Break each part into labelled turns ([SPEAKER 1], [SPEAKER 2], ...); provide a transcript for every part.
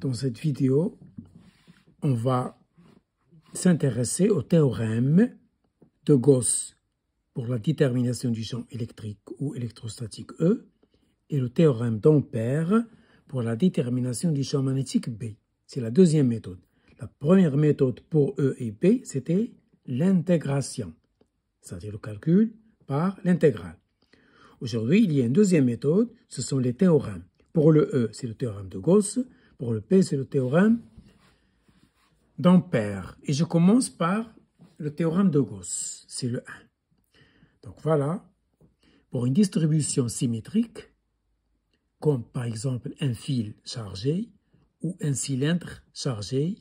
[SPEAKER 1] Dans cette vidéo, on va s'intéresser au théorème de Gauss pour la détermination du champ électrique ou électrostatique E et le théorème d'Ampère pour la détermination du champ magnétique B. C'est la deuxième méthode. La première méthode pour E et B, c'était l'intégration, c'est-à-dire le calcul par l'intégrale. Aujourd'hui, il y a une deuxième méthode, ce sont les théorèmes. Pour le E, c'est le théorème de Gauss. Pour le P, c'est le théorème d'Ampère. Et je commence par le théorème de Gauss, c'est le 1. Donc voilà, pour une distribution symétrique, comme par exemple un fil chargé, ou un cylindre chargé,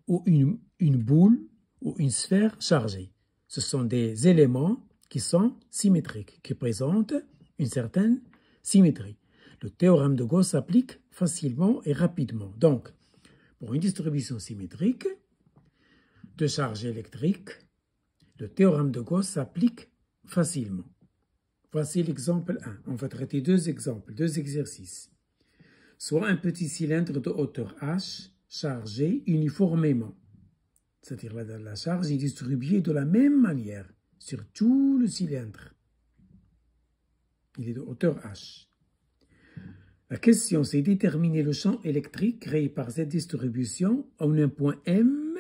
[SPEAKER 1] ou une boule, ou une sphère chargée. Ce sont des éléments qui sont symétriques, qui présentent une certaine symétrie. Le théorème de Gauss s'applique facilement et rapidement. Donc, pour une distribution symétrique de charge électrique, le théorème de Gauss s'applique facilement. Voici l'exemple 1. On va traiter deux exemples, deux exercices. Soit un petit cylindre de hauteur h chargé uniformément, c'est-à-dire la charge est distribuée de la même manière sur tout le cylindre. Il est de hauteur h. La question, c'est déterminer le champ électrique créé par cette distribution en un point M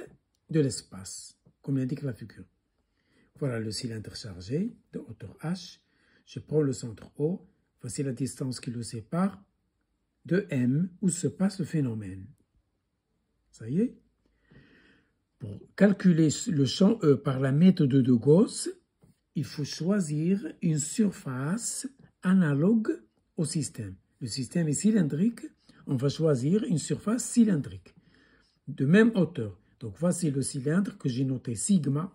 [SPEAKER 1] de l'espace, comme l'indique la figure. Voilà le cylindre chargé de hauteur h. Je prends le centre O. Voici la distance qui le sépare de M où se passe le phénomène. Ça y est? Pour calculer le champ E par la méthode de Gauss, il faut choisir une surface analogue au système. Le système est cylindrique, on va choisir une surface cylindrique de même hauteur. Donc voici le cylindre que j'ai noté sigma.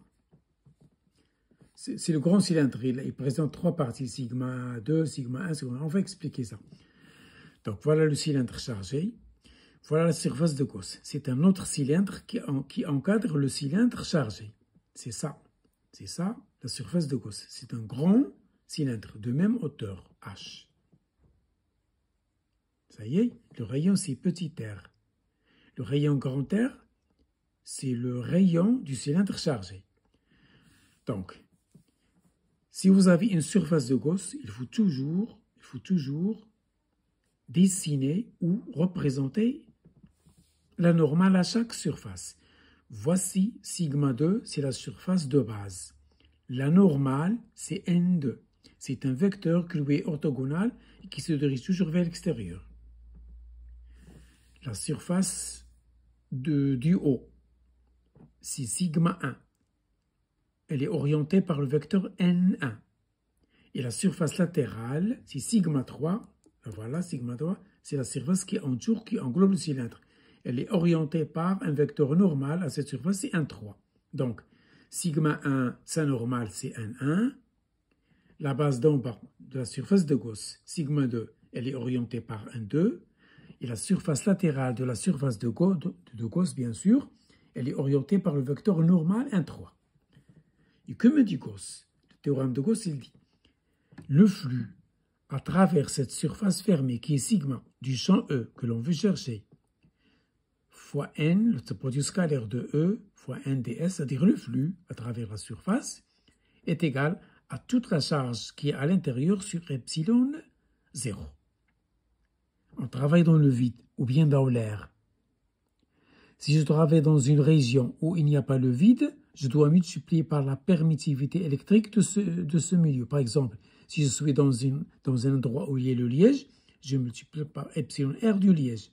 [SPEAKER 1] C'est le grand cylindre, il présente trois parties, sigma 2, sigma 1, sigma 1. On va expliquer ça. Donc voilà le cylindre chargé. Voilà la surface de Gauss. C'est un autre cylindre qui encadre le cylindre chargé. C'est ça. C'est ça, la surface de Gauss. C'est un grand cylindre de même hauteur, h. Ça y est, le rayon, c'est petit r. Le rayon grand R, c'est le rayon du cylindre chargé. Donc, si vous avez une surface de Gauss, il faut toujours dessiner ou représenter la normale à chaque surface. Voici sigma 2, c'est la surface de base. La normale, c'est N2. C'est un vecteur qui lui est orthogonal et qui se dirige toujours vers l'extérieur. La surface du haut, c'est sigma 1. Elle est orientée par le vecteur N1. Et la surface latérale, c'est sigma 3. Voilà, sigma 3, c'est la surface qui entoure, qui englobe le cylindre. Elle est orientée par un vecteur normal à cette surface, c'est N3. Donc, sigma 1, sa normale, c'est N1. La base d'en bas de la surface de Gauss, sigma 2, elle est orientée par N2. Et la surface latérale de la surface de Gauss, bien sûr, elle est orientée par le vecteur normal N3. Et que me dit Gauss? Le théorème de Gauss, il dit le flux à travers cette surface fermée qui est sigma du champ E que l'on veut chercher fois n, le produit scalaire de E fois n ds, c'est-à-dire le flux à travers la surface, est égal à toute la charge qui est à l'intérieur sur epsilon 0. On travaille dans le vide ou bien dans l'air. Si je travaille dans une région où il n'y a pas le vide, je dois multiplier par la permittivité électrique de ce milieu. Par exemple, si je suis dans un endroit où il y a le liège, je multiplie par epsilon R du liège.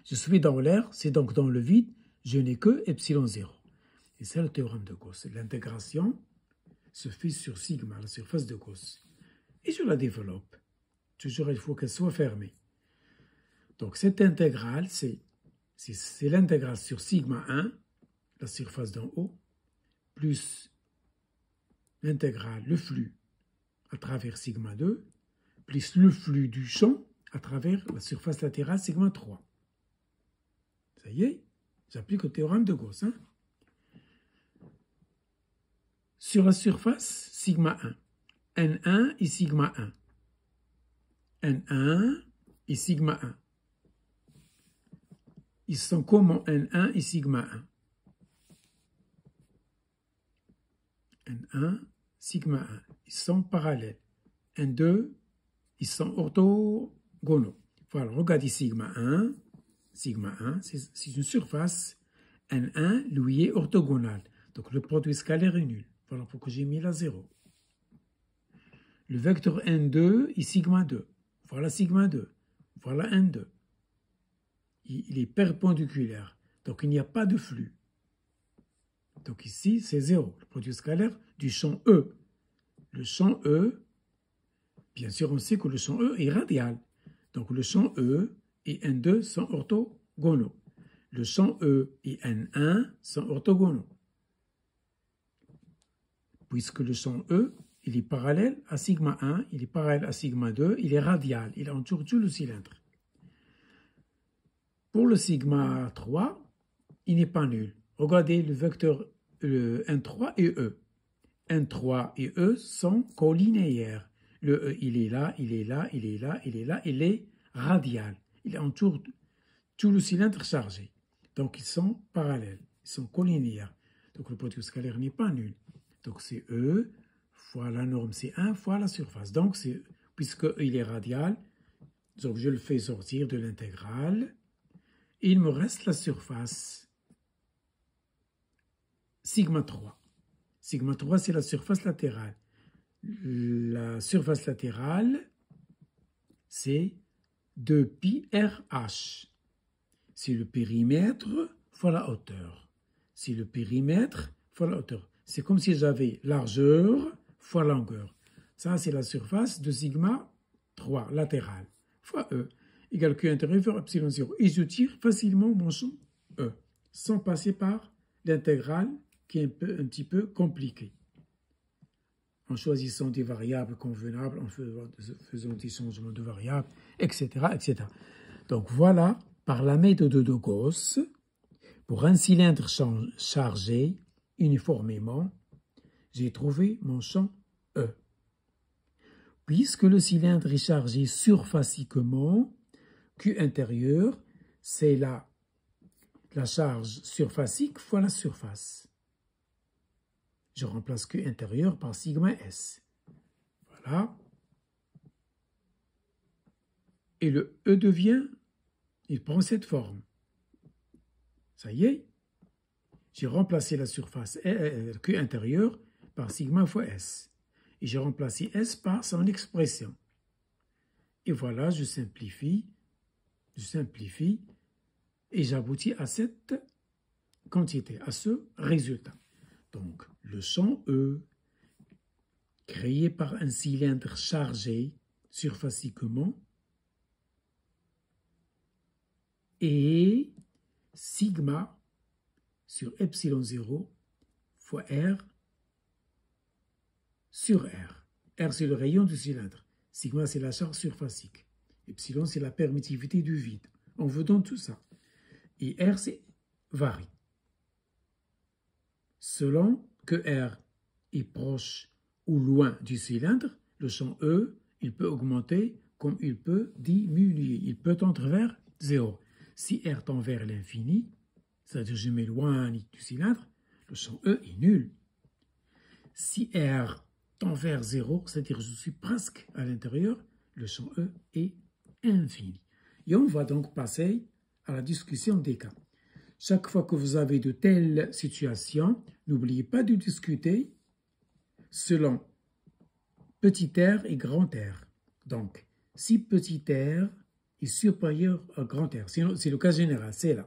[SPEAKER 1] Je suis dans l'air, c'est donc dans le vide, je n'ai que epsilon 0. Et c'est le théorème de Gauss. L'intégration se fait sur sigma, la surface de Gauss. Et je la développe. Toujours, il faut qu'elle soit fermée. Donc, cette intégrale, c'est l'intégrale sur sigma 1, la surface d'en haut, plus l'intégrale, le flux à travers sigma 2, plus le flux du champ à travers la surface latérale sigma 3. Ça y est, j'applique le théorème de Gauss. Sur la surface, sigma 1, N1 et sigma 1. N1 et sigma 1. ils sont comme en N1 et sigma 1. N1, sigma 1. Ils sont parallèles. N2, ils sont orthogonaux. Voilà, regardez sigma 1. Sigma 1, c'est une surface. N1, lui, est orthogonal. Donc le produit scalaire est nul. Voilà pourquoi j'ai mis là 0. Le vecteur N2 est sigma 2. Voilà sigma 2. Voilà N2. Il est perpendiculaire. Donc il n'y a pas de flux. Donc ici, c'est 0. Le produit scalaire du champ E. Le champ E, bien sûr, on sait que le champ E est radial. Donc le champ E et N2 sont orthogonaux. Le champ E et N1 sont orthogonaux. Puisque le champ E, il est parallèle à sigma 1, il est parallèle à sigma 2, il est radial, il entoure tout le cylindre. Pour le sigma 3, il n'est pas nul. Regardez le vecteur N3 et E. N3 et E sont collinéaires. Le E, il est là, il est là, il est là, il est là, il est radial. Il entoure tout le cylindre chargé. Donc, ils sont parallèles, ils sont collinéaires. Donc, le produit scalaire n'est pas nul. Donc, c'est E fois la norme, c'est 1 fois la surface. Donc, puisque il est radial, donc je le fais sortir de l'intégrale. Il me reste la surface sigma 3. Sigma 3, c'est la surface latérale. La surface latérale, c'est 2πRH. C'est le périmètre fois la hauteur. C'est le périmètre fois la hauteur. C'est comme si j'avais largeur fois longueur. Ça, c'est la surface de sigma 3 latérale fois E égale Q intérieur fois epsilon 0. Et je tire facilement mon champ E sans passer par l'intégrale qui est un petit peu compliquée. En choisissant des variables convenables, en faisant des changements de variables, etc., etc. Donc voilà, par la méthode de Gauss, pour un cylindre chargé uniformément, j'ai trouvé mon champ E. Puisque le cylindre est chargé surfaciquement, Q intérieur, c'est la charge surfacique fois la surface. Je remplace Q intérieur par sigma S. Voilà. Et le E il prend cette forme. Ça y est, j'ai remplacé la surface Q intérieur par sigma fois S. Et j'ai remplacé S par son expression. Et voilà, je simplifie, et j'aboutis à cette quantité, à ce résultat. Donc, le champ E, créé par un cylindre chargé surfaciquement, est sigma sur epsilon 0 fois R sur R. R, c'est le rayon du cylindre. Sigma, c'est la charge surfacique. Epsilon, c'est la permittivité du vide. On veut donc tout ça. Et R, c'est varie. Selon que R est proche ou loin du cylindre, le champ E, il peut augmenter comme il peut diminuer. Il peut tendre vers 0. Si R tend vers l'infini, c'est-à-dire je m'éloigne du cylindre, le champ E est nul. Si R tend vers 0, c'est-à-dire je suis presque à l'intérieur, le champ E est infini. Et on va donc passer à la discussion des cas. Chaque fois que vous avez de telles situations, n'oubliez pas de discuter selon petit r et grand R. Donc, si petit r est supérieur à grand R, c'est le cas général, c'est là.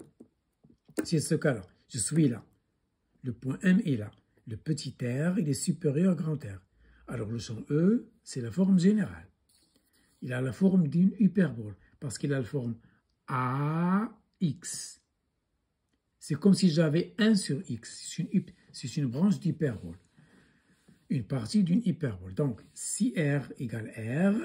[SPEAKER 1] C'est ce cas-là, je suis là. Le point M est là. Le petit r, il est supérieur à grand R. Alors, le champ E, c'est la forme générale. Il a la forme d'une hyperbole, parce qu'il a la forme AX. C'est comme si j'avais 1 sur x. C'est une branche d'hyperbole. Une partie d'une hyperbole. Donc, si R égale R,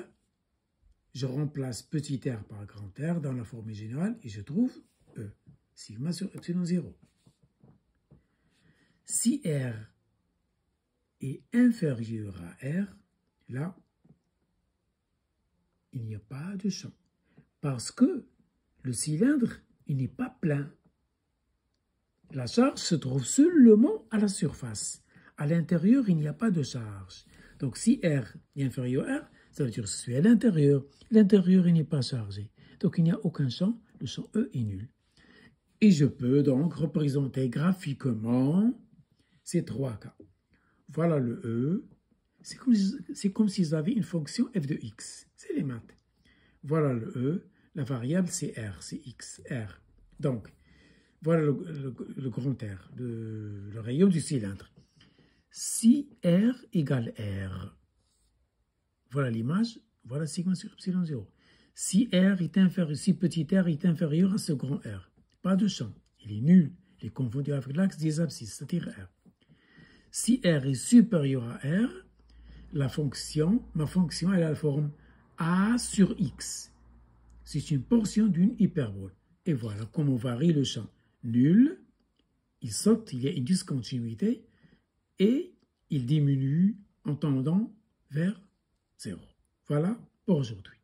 [SPEAKER 1] je remplace petit r par grand R dans la formule générale et je trouve E. Sigma sur epsilon 0. Si R est inférieur à R, là, il n'y a pas de champ. Parce que le cylindre il n'est pas plein. La charge se trouve seulement à la surface. À l'intérieur, il n'y a pas de charge. Donc, si R est inférieur à R, ça veut dire que je suis à l'intérieur. L'intérieur, il n'est pas chargé. Donc, il n'y a aucun champ. Le champ E est nul. Et je peux donc représenter graphiquement ces trois cas. Voilà le E. C'est comme si j'avais une fonction f de x. C'est les maths. Voilà le E. La variable, c'est R, c'est x, R. Donc, voilà le grand R, le rayon du cylindre. Si R égale R, voilà l'image, voilà sigma sur epsilon 0. Si R est inférieur, si petit r est inférieur à ce grand R, pas de champ, il est nul, il est confondu avec l'axe des abscisses, c'est-à-dire R. Si R est supérieur à R, ma fonction elle a la forme A sur X. C'est une portion d'une hyperbole. Et voilà comment varie le champ. Nul, il saute, il y a une discontinuité, et il diminue en tendant vers 0. Voilà pour aujourd'hui.